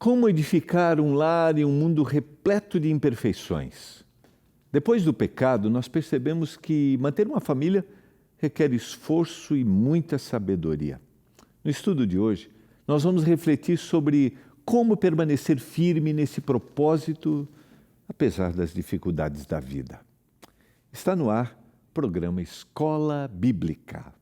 Como edificar um lar em um mundo repleto de imperfeições? Depois do pecado, nós percebemos que manter uma família requer esforço e muita sabedoria. No estudo de hoje, nós vamos refletir sobre como permanecer firme nesse propósito, apesar das dificuldades da vida. Está no ar o programa Escola Bíblica.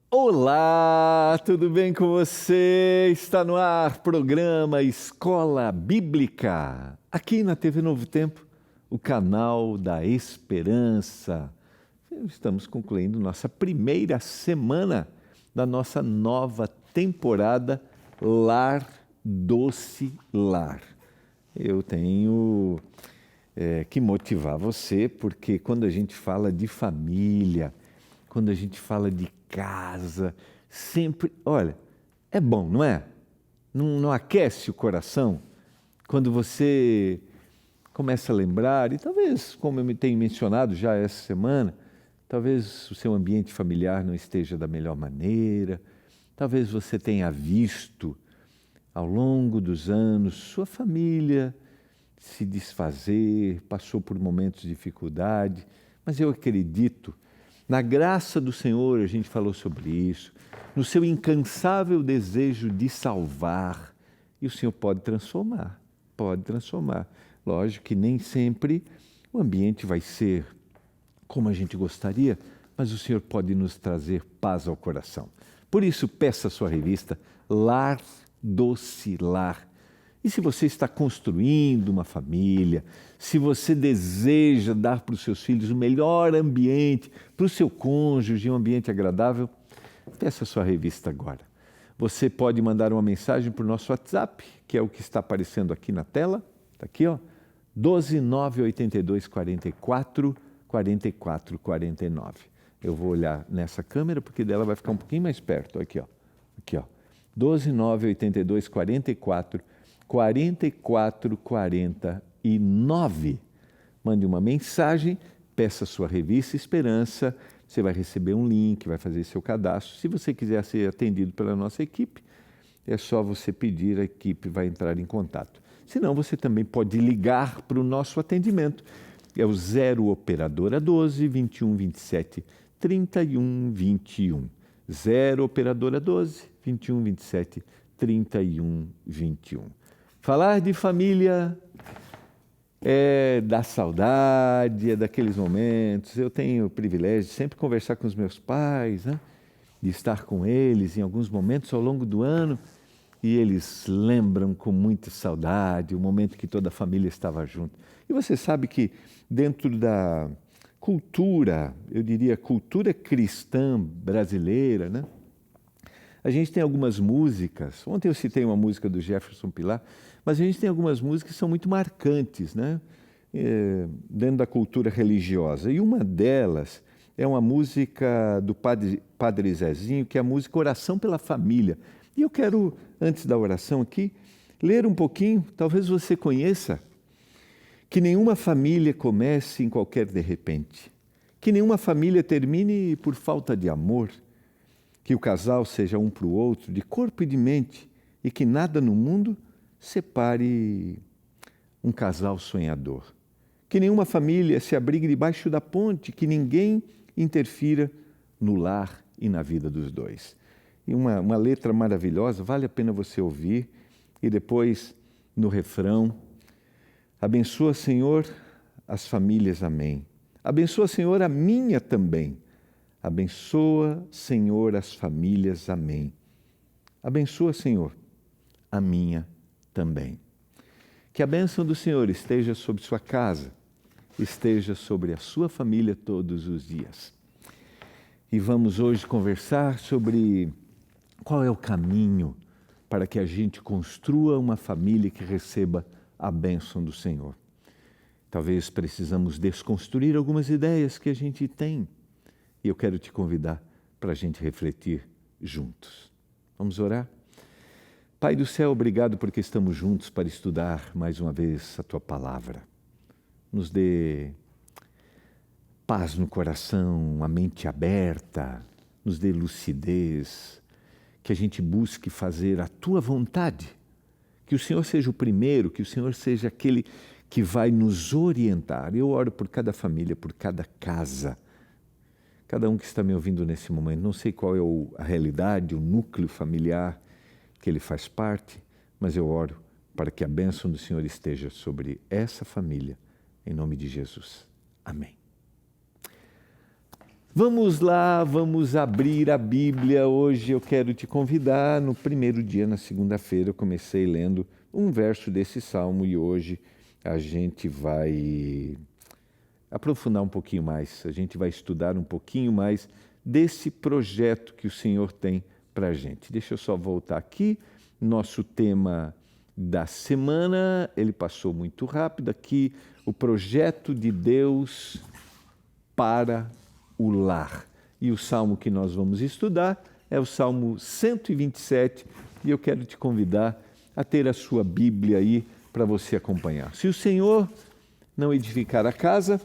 Olá, tudo bem com você? Está no ar, programa Escola Bíblica, aqui na TV Novo Tempo, o canal da Esperança. Estamos concluindo nossa primeira semana da nossa nova temporada Lar Doce Lar. Eu tenho que motivar você, porque quando a gente fala de família, quando a gente fala de casa, sempre, olha, é bom, não é? Não aquece o coração quando você começa a lembrar, e talvez, como eu me tenho mencionado já essa semana, talvez o seu ambiente familiar não esteja da melhor maneira, talvez você tenha visto ao longo dos anos sua família se desfazer, passou por momentos de dificuldade, mas eu acredito na graça do Senhor, a gente falou sobre isso, no seu incansável desejo de salvar, e o Senhor pode transformar. Lógico que nem sempre o ambiente vai ser como a gente gostaria, mas o Senhor pode nos trazer paz ao coração. Por isso, peça a sua revista Lar Doce Lar. E se você está construindo uma família, se você deseja dar para os seus filhos o melhor ambiente, para o seu cônjuge, um ambiente agradável, peça a sua revista agora. Você pode mandar uma mensagem para o nosso WhatsApp, que é o que está aparecendo aqui na tela, está aqui, ó, 12982444449. Eu vou olhar nessa câmera, porque dela vai ficar um pouquinho mais perto, aqui, ó, 12982444449. Mande uma mensagem, peça a sua revista Esperança, você vai receber um link, vai fazer seu cadastro. Se você quiser ser atendido pela nossa equipe, é só você pedir, a equipe vai entrar em contato. Se não, você também pode ligar para o nosso atendimento, é o 0 Operadora 12 21 27 31 21. 0 Operadora 12 21 27 31 21. Falar de família é da saudade, é daqueles momentos. Eu tenho o privilégio de sempre conversar com os meus pais, né? De estar com eles em alguns momentos ao longo do ano, e eles lembram com muita saudade o momento que toda a família estava junto. E você sabe que dentro da cultura, eu diria cultura cristã brasileira, né? A gente tem algumas músicas, ontem eu citei uma música do Jefferson Pilar, mas a gente tem algumas músicas que são muito marcantes, né? Dentro da cultura religiosa. E uma delas é uma música do Padre Zezinho, que é a música Oração pela Família. E eu quero, antes da oração aqui, ler um pouquinho, talvez você conheça, que nenhuma família comece em qualquer de repente, que nenhuma família termine por falta de amor, que o casal seja um para o outro, de corpo e de mente, e que nada no mundo separe um casal sonhador. Que nenhuma família se abrigue debaixo da ponte, que ninguém interfira no lar e na vida dos dois. E uma letra maravilhosa, vale a pena você ouvir, e depois, no refrão, abençoa, Senhor, as famílias, amém. Abençoa, Senhor, a minha também. Abençoa, Senhor, as famílias, amém. Abençoa, Senhor, a minha também. Que a bênção do Senhor esteja sobre sua casa, esteja sobre a sua família todos os dias. E vamos hoje conversar sobre qual é o caminho para que a gente construa uma família que receba a bênção do Senhor. Talvez precisamos desconstruir algumas ideias que a gente tem. E eu quero te convidar para a gente refletir juntos. Vamos orar? Pai do céu, obrigado porque estamos juntos para estudar mais uma vez a Tua Palavra. Nos dê paz no coração, a mente aberta, nos dê lucidez, que a gente busque fazer a Tua vontade, que o Senhor seja o primeiro, que o Senhor seja aquele que vai nos orientar. Eu oro por cada família, por cada casa, cada um que está me ouvindo nesse momento. Não sei qual é a realidade, o núcleo familiar que ele faz parte, mas eu oro para que a bênção do Senhor esteja sobre essa família, em nome de Jesus. Amém. Vamos lá, vamos abrir a Bíblia. Hoje eu quero te convidar. No primeiro dia, na segunda-feira, eu comecei lendo um verso desse salmo e hoje a gente vai aprofundar um pouquinho mais, a gente vai estudar um pouquinho mais desse projeto que o Senhor tem para a gente. Deixa eu só voltar aqui, nosso tema da semana, ele passou muito rápido aqui, o projeto de Deus para o lar. E o salmo que nós vamos estudar é o Salmo 127 e eu quero te convidar a ter a sua Bíblia aí para você acompanhar. Se o Senhor não edificar a casa,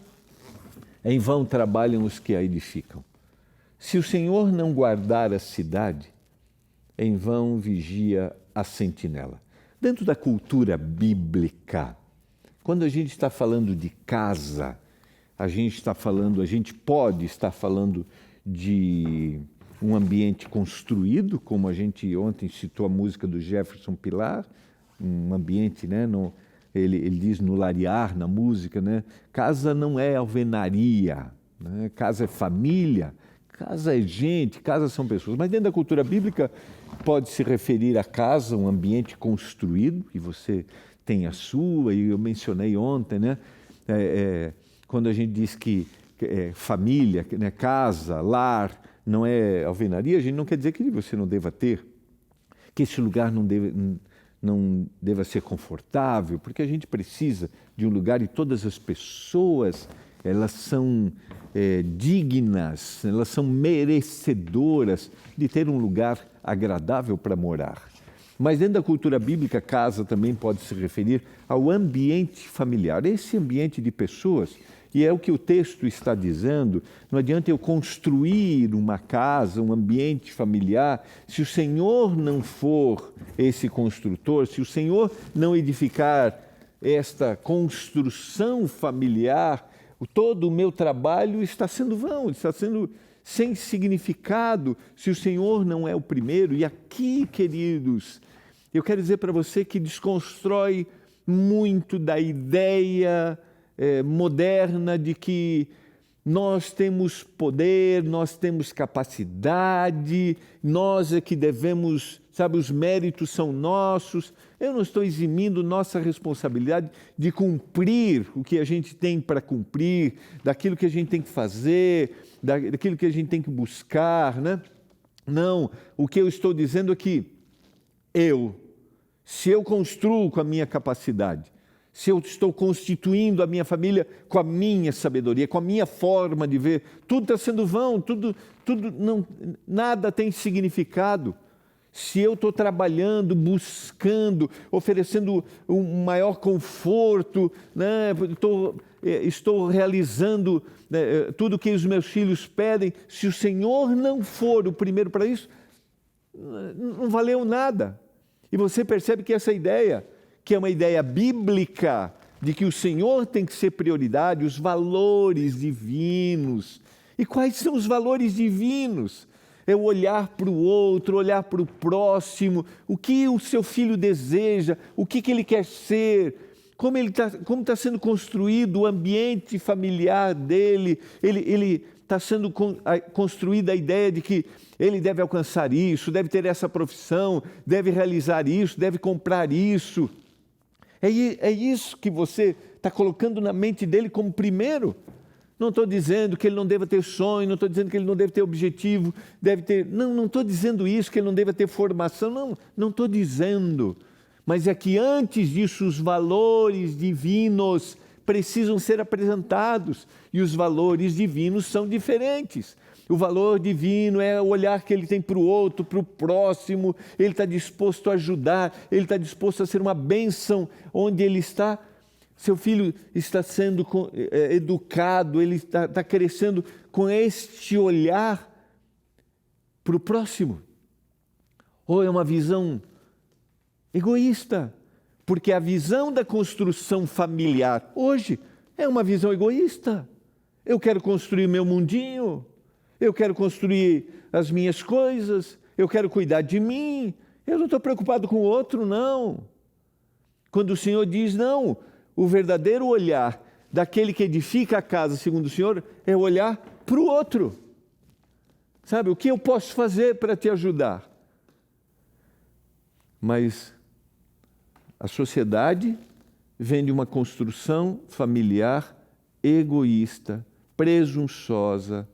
em vão trabalham os que a edificam. Se o Senhor não guardar a cidade, em vão vigia a sentinela. Dentro da cultura bíblica, quando a gente está falando de casa, a gente pode estar falando de um ambiente construído, como a gente ontem citou a música do Jefferson Pilar, um ambiente, né? Ele diz no Lariar, na música, né? Casa não é alvenaria, né? Casa é família, casa é gente, casa são pessoas. Mas dentro da cultura bíblica pode se referir a casa, um ambiente construído, e você tem a sua, e eu mencionei ontem, né? Quando a gente diz que família, né? Casa, lar, não é alvenaria, a gente não quer dizer que você não deva ter, que esse lugar não deva ser confortável, porque a gente precisa de um lugar e todas as pessoas, elas são dignas, elas são merecedoras de ter um lugar agradável para morar. Mas dentro da cultura bíblica, casa também pode se referir ao ambiente familiar, esse ambiente de pessoas. E é o que o texto está dizendo, não adianta eu construir uma casa, um ambiente familiar, se o Senhor não for esse construtor, se o Senhor não edificar esta construção familiar, todo o meu trabalho está sendo vão, está sendo sem significado, se o Senhor não é o primeiro. E aqui, queridos, eu quero dizer para você que desconstrói muito da ideia moderna de que nós temos poder, nós temos capacidade, nós é que devemos, sabe, os méritos são nossos. Eu não estou eximindo nossa responsabilidade de cumprir o que a gente tem para cumprir, daquilo que a gente tem que fazer, daquilo que a gente tem que buscar, né? Não, o que eu estou dizendo é que se eu construo com a minha capacidade, se eu estou constituindo a minha família com a minha sabedoria, com a minha forma de ver, tudo está sendo vão, nada tem significado. Se eu estou trabalhando, buscando, oferecendo um maior conforto, né? Estou realizando tudo o que os meus filhos pedem, se o Senhor não for o primeiro para isso, não valeu nada. E você percebe que essa ideia, que é uma ideia bíblica, de que o Senhor tem que ser prioridade, os valores divinos. E quais são os valores divinos? É o olhar para o outro, olhar para o próximo, o que o seu filho deseja, o que ele quer ser, como está sendo construído o ambiente familiar dele, ele está sendo construída a ideia de que ele deve alcançar isso, deve ter essa profissão, deve realizar isso, deve comprar isso. É isso que você está colocando na mente dele como primeiro? Não estou dizendo que ele não deva ter sonho, não estou dizendo que ele não deve ter objetivo, deve ter... Não estou dizendo isso, que ele não deva ter formação, não estou dizendo. Mas é que antes disso os valores divinos precisam ser apresentados e os valores divinos são diferentes. O valor divino é o olhar que ele tem para o outro, para o próximo, ele está disposto a ajudar, ele está disposto a ser uma bênção onde ele está. Seu filho está sendo educado, ele está crescendo com este olhar para o próximo. Ou é uma visão egoísta, porque a visão da construção familiar hoje é uma visão egoísta. Eu quero construir meu mundinho, eu quero construir as minhas coisas, eu quero cuidar de mim, eu não estou preocupado com o outro, não. Quando o Senhor diz não, o verdadeiro olhar daquele que edifica a casa, segundo o Senhor, é olhar para o outro. Sabe, o que eu posso fazer para te ajudar? Mas a sociedade vem de uma construção familiar egoísta, presunçosa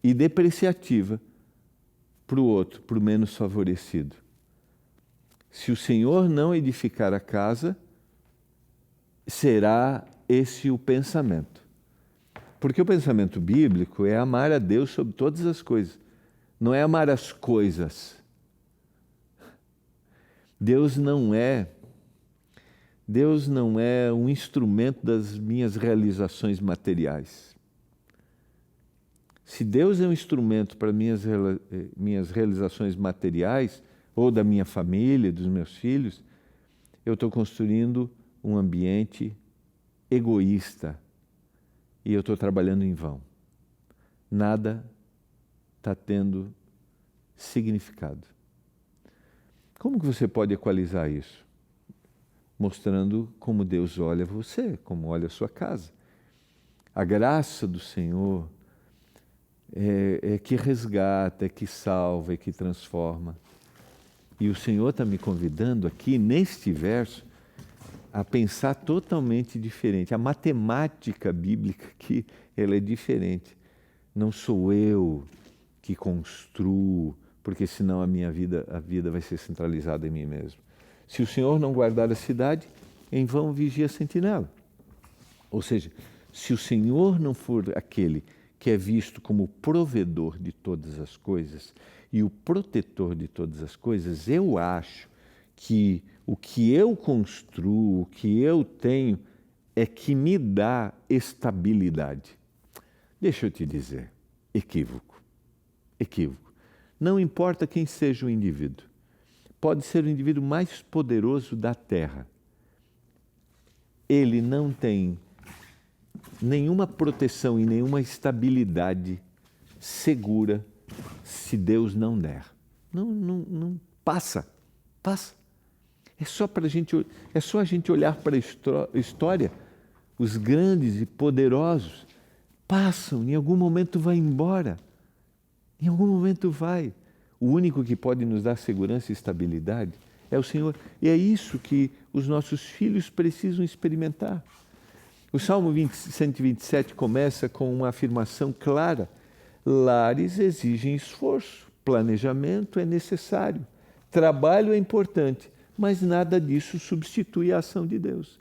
e depreciativa para o outro, para o menos favorecido. Se o Senhor não edificar a casa, será esse o pensamento. Porque o pensamento bíblico é amar a Deus sobre todas as coisas, não é amar as coisas. Deus não é um instrumento das minhas realizações materiais. Se Deus é um instrumento para minhas realizações materiais, ou da minha família, dos meus filhos, eu estou construindo um ambiente egoísta e eu estou trabalhando em vão. Nada está tendo significado. Como que você pode equalizar isso? Mostrando como Deus olha você, como olha a sua casa. A graça do Senhor é que resgata, é que salva, é que transforma. E o Senhor está me convidando aqui, neste verso, a pensar totalmente diferente. A matemática bíblica aqui, ela é diferente. Não sou eu que construo, porque senão a vida vai ser centralizada em mim mesmo. Se o Senhor não guardar a cidade, em vão vigia a sentinela. Ou seja, se o Senhor não for aquele que é visto como o provedor de todas as coisas e o protetor de todas as coisas, eu acho que o que eu construo, o que eu tenho, é que me dá estabilidade. Deixa eu te dizer, equívoco. Não importa quem seja o indivíduo. Pode ser o indivíduo mais poderoso da Terra. Ele não tem nenhuma proteção e nenhuma estabilidade segura se Deus não der. Não passa. É só a gente olhar para a história. Os grandes e poderosos passam, em algum momento vai embora. Em algum momento vai. O único que pode nos dar segurança e estabilidade é o Senhor. E é isso que os nossos filhos precisam experimentar. O Salmo 127 começa com uma afirmação clara. Lares exigem esforço, planejamento é necessário, trabalho é importante, mas nada disso substitui a ação de Deus.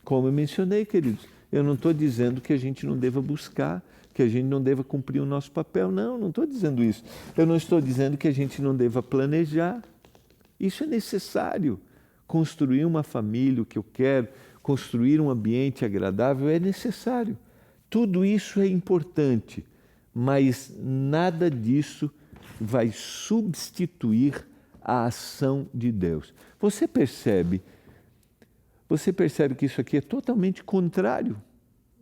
Como eu mencionei, queridos, eu não estou dizendo que a gente não deva buscar, que a gente não deva cumprir o nosso papel. Não estou dizendo isso. Eu não estou dizendo que a gente não deva planejar. Isso é necessário. Construir uma família, o que eu quero, construir um ambiente agradável é necessário. Tudo isso é importante, mas nada disso vai substituir a ação de Deus. Você percebe que isso aqui é totalmente contrário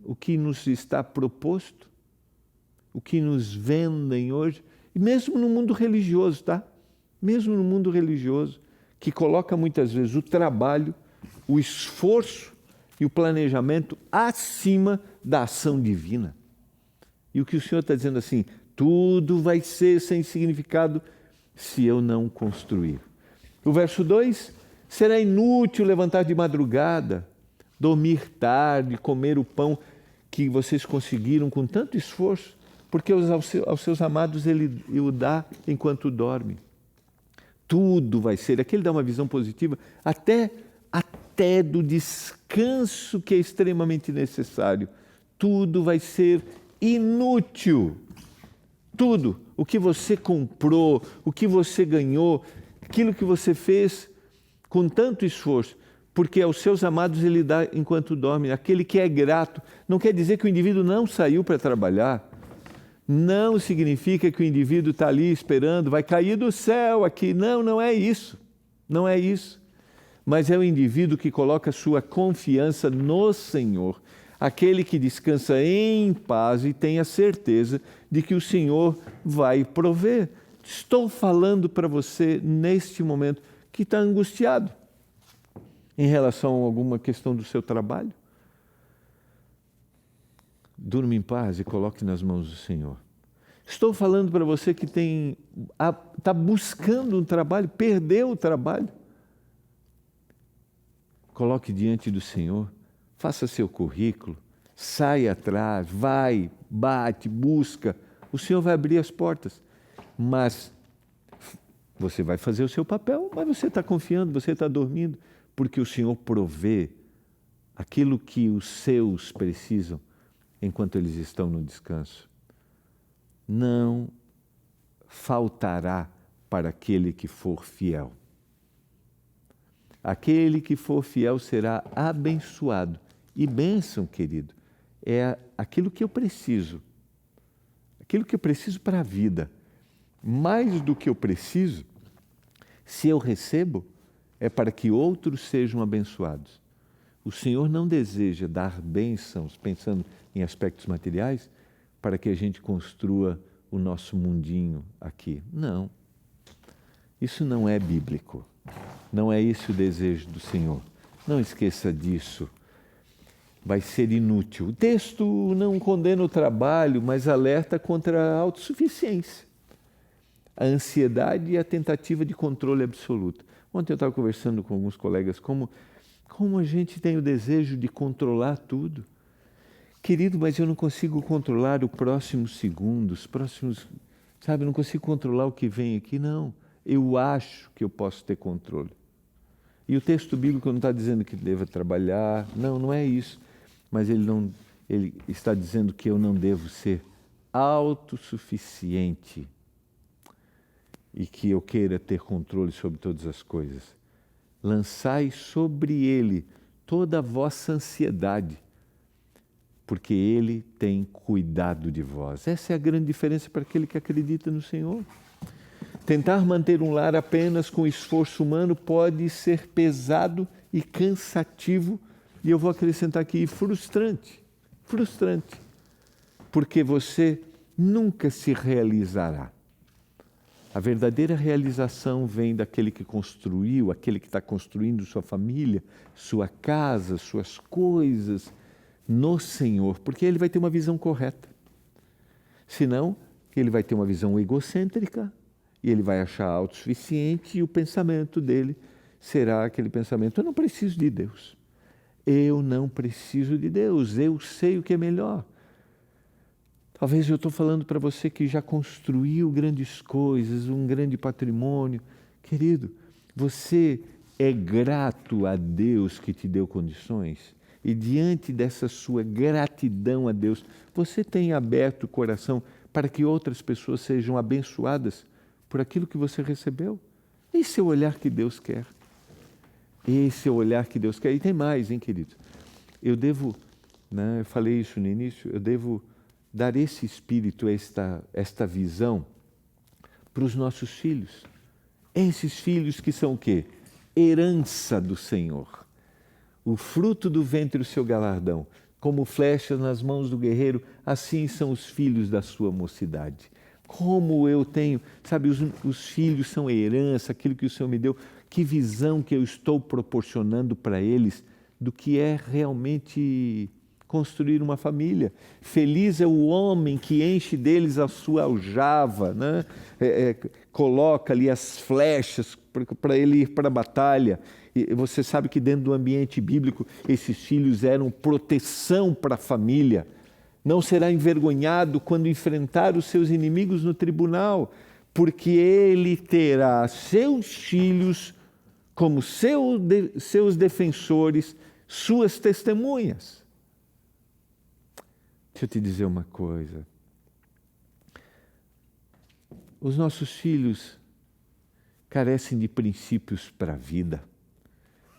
ao que nos está proposto? O que nos vendem hoje, e mesmo no mundo religioso, tá? Mesmo no mundo religioso, que coloca muitas vezes o trabalho, o esforço e o planejamento acima da ação divina. E o que o Senhor está dizendo assim, tudo vai ser sem significado se eu não construir. O verso 2, será inútil levantar de madrugada, dormir tarde, comer o pão que vocês conseguiram com tanto esforço, porque aos seus amados ele o dá enquanto dorme. Tudo vai ser, aqui ele dá uma visão positiva, até do descanso que é extremamente necessário. Tudo vai ser inútil. Tudo, o que você comprou, o que você ganhou, aquilo que você fez com tanto esforço, porque aos seus amados ele dá enquanto dorme. Aquele que é grato, não quer dizer que o indivíduo não saiu para trabalhar, não significa que o indivíduo está ali esperando, vai cair do céu aqui. Não, não é isso. Não é isso. Mas é o indivíduo que coloca sua confiança no Senhor. Aquele que descansa em paz e tem a certeza de que o Senhor vai prover. Estou falando para você neste momento que está angustiado em relação a alguma questão do seu trabalho. Durma em paz e coloque nas mãos do Senhor. Estou falando para você que está buscando um trabalho, perdeu o trabalho. Coloque diante do Senhor, faça seu currículo, saia atrás, vai, bate, busca. O Senhor vai abrir as portas, mas você vai fazer o seu papel, mas você está confiando, você está dormindo, porque o Senhor provê aquilo que os seus precisam enquanto eles estão no descanso. Não faltará para aquele que for fiel. Aquele que for fiel será abençoado. E bênção, querido, é aquilo que eu preciso. Aquilo que eu preciso para a vida. Mais do que eu preciso, se eu recebo, é para que outros sejam abençoados. O Senhor não deseja dar bênçãos, pensando em aspectos materiais, para que a gente construa o nosso mundinho aqui. Não. Isso não é bíblico. Não é esse o desejo do Senhor. Não esqueça disso. Vai ser inútil. O texto não condena o trabalho, mas alerta contra a autossuficiência, a ansiedade e a tentativa de controle absoluto. Ontem eu estava conversando com alguns colegas como a gente tem o desejo de controlar tudo. Querido, mas eu não consigo controlar o próximo segundo, os próximos, sabe, eu não consigo controlar o que vem aqui, não. Eu acho que eu posso ter controle. E o texto bíblico não está dizendo que deva trabalhar, não é isso. Mas ele está dizendo que eu não devo ser autossuficiente e que eu queira ter controle sobre todas as coisas. Lançai sobre ele toda a vossa ansiedade, porque ele tem cuidado de vós. Essa é a grande diferença para aquele que acredita no Senhor. Tentar manter um lar apenas com esforço humano pode ser pesado e cansativo, e eu vou acrescentar aqui, frustrante, porque você nunca se realizará. A verdadeira realização vem daquele que construiu, aquele que está construindo sua família, sua casa, suas coisas no Senhor, porque ele vai ter uma visão correta. Senão, ele vai ter uma visão egocêntrica e ele vai achar autossuficiente e o pensamento dele será aquele pensamento: eu não preciso de Deus. Eu não preciso de Deus, eu sei o que é melhor. Talvez eu estou falando para você que já construiu grandes coisas, um grande patrimônio. Querido, você é grato a Deus que te deu condições? E diante dessa sua gratidão a Deus, você tem aberto o coração para que outras pessoas sejam abençoadas por aquilo que você recebeu? Esse é o olhar que Deus quer. Esse é o olhar que Deus quer. E tem mais, hein, querido? Eu falei isso no início, eu devo dar esse espírito, esta visão para os nossos filhos. Esses filhos que são o quê? Herança do Senhor. O fruto do ventre, o seu galardão. Como flechas nas mãos do guerreiro, assim são os filhos da sua mocidade. Como eu tenho, sabe, os filhos são herança, aquilo que o Senhor me deu. Que visão que eu estou proporcionando para eles do que é realmente construir uma família. Feliz é o homem que enche deles a sua aljava, né? Coloca ali as flechas para ele ir para a batalha. E você sabe que dentro do ambiente bíblico, esses filhos eram proteção para a família, não será envergonhado quando enfrentar os seus inimigos no tribunal, porque ele terá seus filhos como seus defensores, suas testemunhas. Deixa eu te dizer uma coisa. Os nossos filhos carecem de princípios para a vida,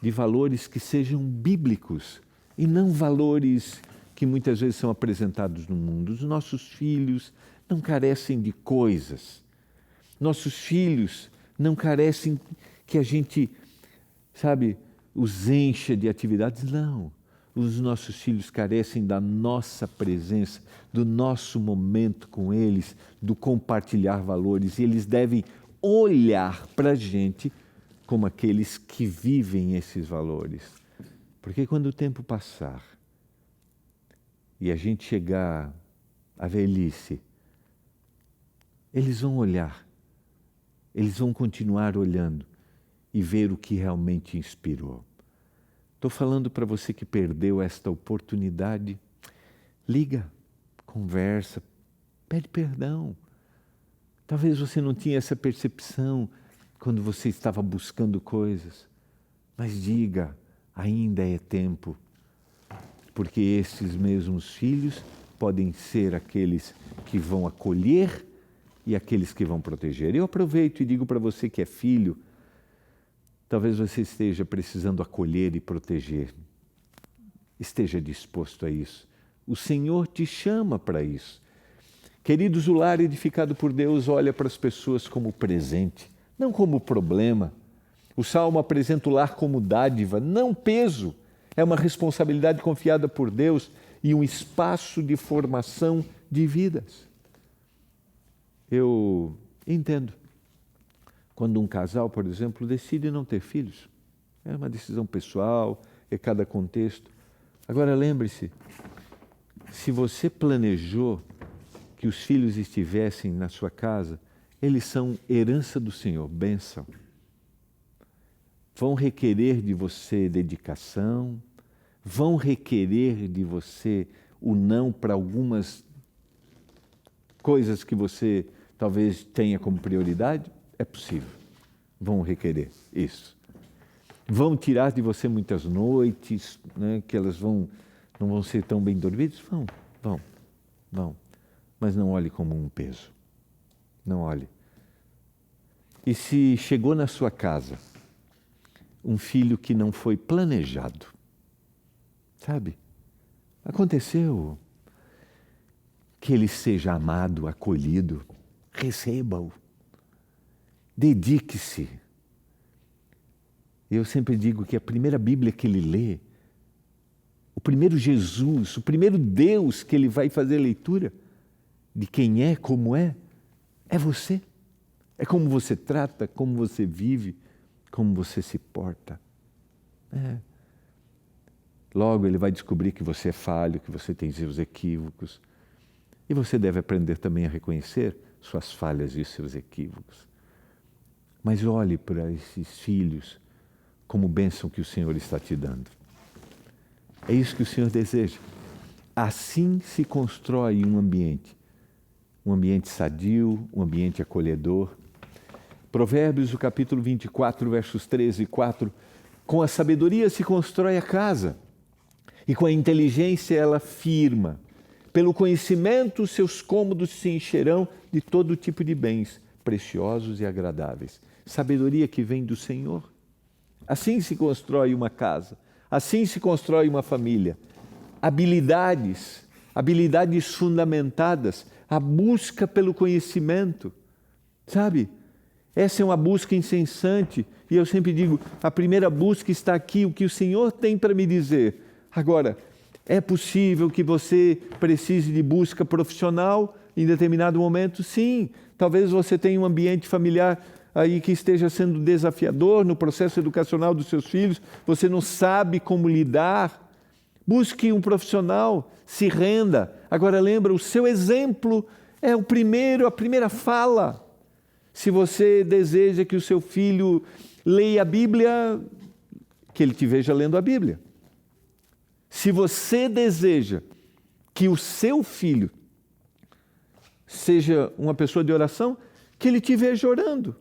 de valores que sejam bíblicos e não valores que muitas vezes são apresentados no mundo. Os nossos filhos não carecem de coisas. Nossos filhos não carecem que a gente, os encha de atividades. Não. Os nossos filhos carecem da nossa presença, do nosso momento com eles, do compartilhar valores. E eles devem olhar para a gente como aqueles que vivem esses valores. Porque quando o tempo passar e a gente chegar à velhice, eles vão olhar, eles vão continuar olhando e ver o que realmente inspirou. Estou falando para você que perdeu esta oportunidade. Liga, conversa, pede perdão. Talvez você não tinha essa percepção quando você estava buscando coisas, mas diga, ainda é tempo, porque esses mesmos filhos podem ser aqueles que vão acolher e aqueles que vão proteger. Eu aproveito e digo para você que é filho, talvez você esteja precisando acolher e proteger. Esteja disposto a isso. O Senhor te chama para isso. Queridos, o lar edificado por Deus olha para as pessoas como presente, não como problema. O Salmo apresenta o lar como dádiva, não peso. É uma responsabilidade confiada por Deus e um espaço de formação de vidas. Eu entendo. Quando um casal, por exemplo, decide não ter filhos, é uma decisão pessoal, é cada contexto. Agora lembre-se, se você planejou que os filhos estivessem na sua casa, eles são herança do Senhor, bênção. Vão requerer de você dedicação, vão requerer de você o não para algumas coisas que você talvez tenha como prioridade. É possível, vão requerer isso. Vão tirar de você muitas noites, que elas não vão ser tão bem dormidas? Vão. Mas não olhe como um peso. Não olhe. E se chegou na sua casa um filho que não foi planejado, aconteceu, que ele seja amado, acolhido, receba-o. Dedique-se. Eu sempre digo que a primeira Bíblia que ele lê, o primeiro Jesus, o primeiro Deus que ele vai fazer leitura de quem é, como é você. É como você trata, como você vive, como você se porta. Logo ele vai descobrir que você é falho, que você tem seus equívocos. E você deve aprender também a reconhecer suas falhas e seus equívocos. Mas olhe para esses filhos como bênção que o Senhor está te dando. É isso que o Senhor deseja. Assim se constrói um ambiente sadio, um ambiente acolhedor. Provérbios, o capítulo 24, versos 13 e 4, com a sabedoria se constrói a casa, e com a inteligência ela firma. Pelo conhecimento, seus cômodos se encherão de todo tipo de bens, preciosos e agradáveis. Sabedoria que vem do Senhor. Assim se constrói uma casa, assim se constrói uma família. Habilidades fundamentadas, a busca pelo conhecimento, Essa é uma busca incessante, e eu sempre digo, a primeira busca está aqui, o que o Senhor tem para me dizer. Agora, é possível que você precise de busca profissional em determinado momento? Sim, talvez você tenha um ambiente familiar aí que esteja sendo desafiador no processo educacional dos seus filhos, você não sabe como lidar. Busque um profissional, se renda. Agora lembra, o seu exemplo é a primeira fala. Se você deseja que o seu filho leia a Bíblia, que ele te veja lendo a Bíblia. Se você deseja que o seu filho seja uma pessoa de oração, que ele te veja orando.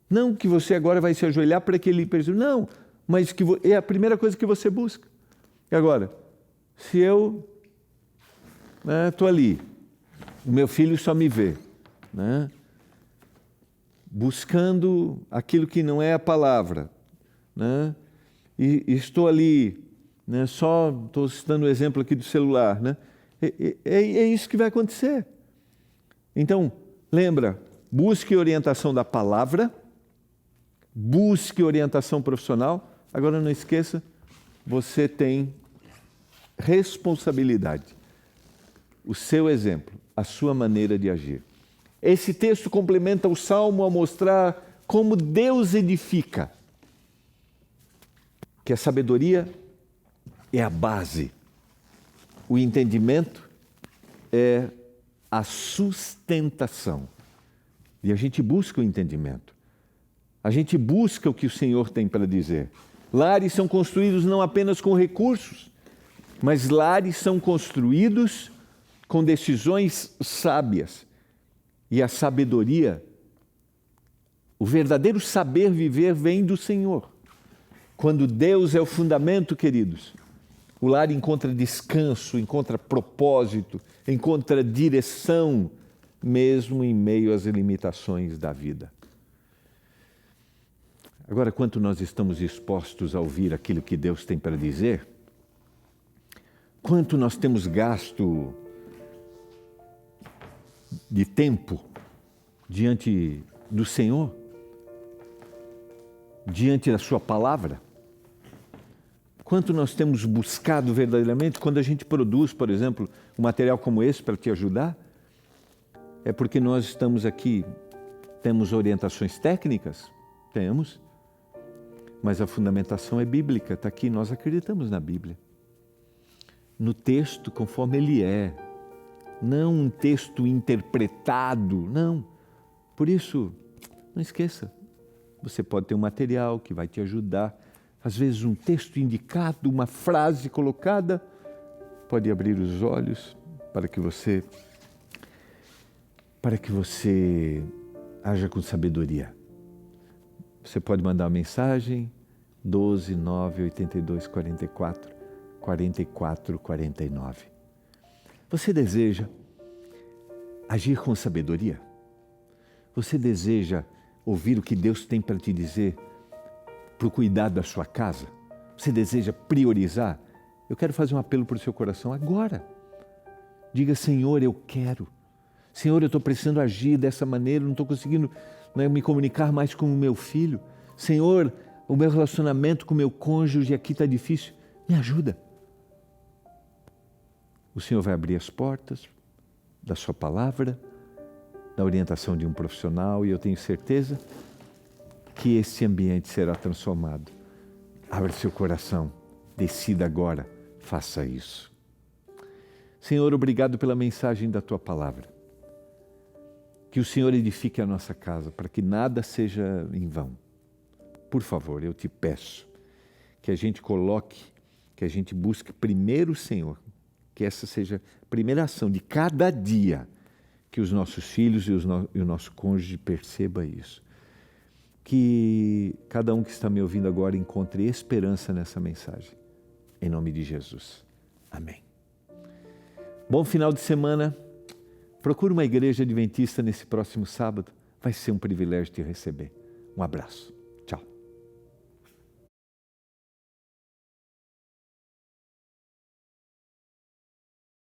Não que você agora vai se ajoelhar para que ele perceba. Não, mas que é a primeira coisa que você busca. E agora, se eu estou ali, o meu filho só me vê, né, buscando aquilo que não é a palavra, né, e estou ali, né, só estou citando o exemplo aqui do celular, né, é isso que vai acontecer. Então, lembra, busque orientação da palavra, busque orientação profissional. Agora não esqueça, você tem responsabilidade. O seu exemplo, a sua maneira de agir. Esse texto complementa o Salmo ao mostrar como Deus edifica. Que a sabedoria é a base. O entendimento é a sustentação. E a gente busca o entendimento. A gente busca o que o Senhor tem para dizer. Lares são construídos não apenas com recursos, mas lares são construídos com decisões sábias. E a sabedoria, o verdadeiro saber viver vem do Senhor. Quando Deus é o fundamento, queridos, o lar encontra descanso, encontra propósito, encontra direção, mesmo em meio às limitações da vida. Agora, quanto nós estamos dispostos a ouvir aquilo que Deus tem para dizer, quanto nós temos gasto de tempo diante do Senhor, diante da sua palavra, quanto nós temos buscado verdadeiramente. Quando a gente produz, por exemplo, um material como esse para te ajudar, é porque nós estamos aqui, temos orientações técnicas? Temos. Mas a fundamentação é bíblica, está aqui, nós acreditamos na Bíblia. No texto conforme ele é, não um texto interpretado, não. Por isso, não esqueça, você pode ter um material que vai te ajudar, às vezes um texto indicado, uma frase colocada, pode abrir os olhos para que você haja com sabedoria. Você pode mandar uma mensagem, 12 9 82 44 44 49. Você deseja agir com sabedoria? Você deseja ouvir o que Deus tem para te dizer para o cuidado da sua casa? Você deseja priorizar? Eu quero fazer um apelo para o seu coração agora. Diga: Senhor, eu quero. Senhor, eu estou precisando agir dessa maneira, não estou conseguindo me comunicar mais com o meu filho. Senhor, o meu relacionamento com o meu cônjuge aqui está difícil. Me ajuda. O Senhor vai abrir as portas da sua palavra, da orientação de um profissional, e eu tenho certeza que esse ambiente será transformado. Abra seu coração, decida agora, faça isso. Senhor, obrigado pela mensagem da tua palavra. Que o Senhor edifique a nossa casa, para que nada seja em vão. Por favor, eu te peço que a gente coloque, que a gente busque primeiro o Senhor, que essa seja a primeira ação de cada dia, que os nossos filhos e o nosso cônjuge perceba isso. Que cada um que está me ouvindo agora encontre esperança nessa mensagem. Em nome de Jesus. Amém. Bom final de semana. Procure uma igreja adventista nesse próximo sábado. Vai ser um privilégio te receber. Um abraço.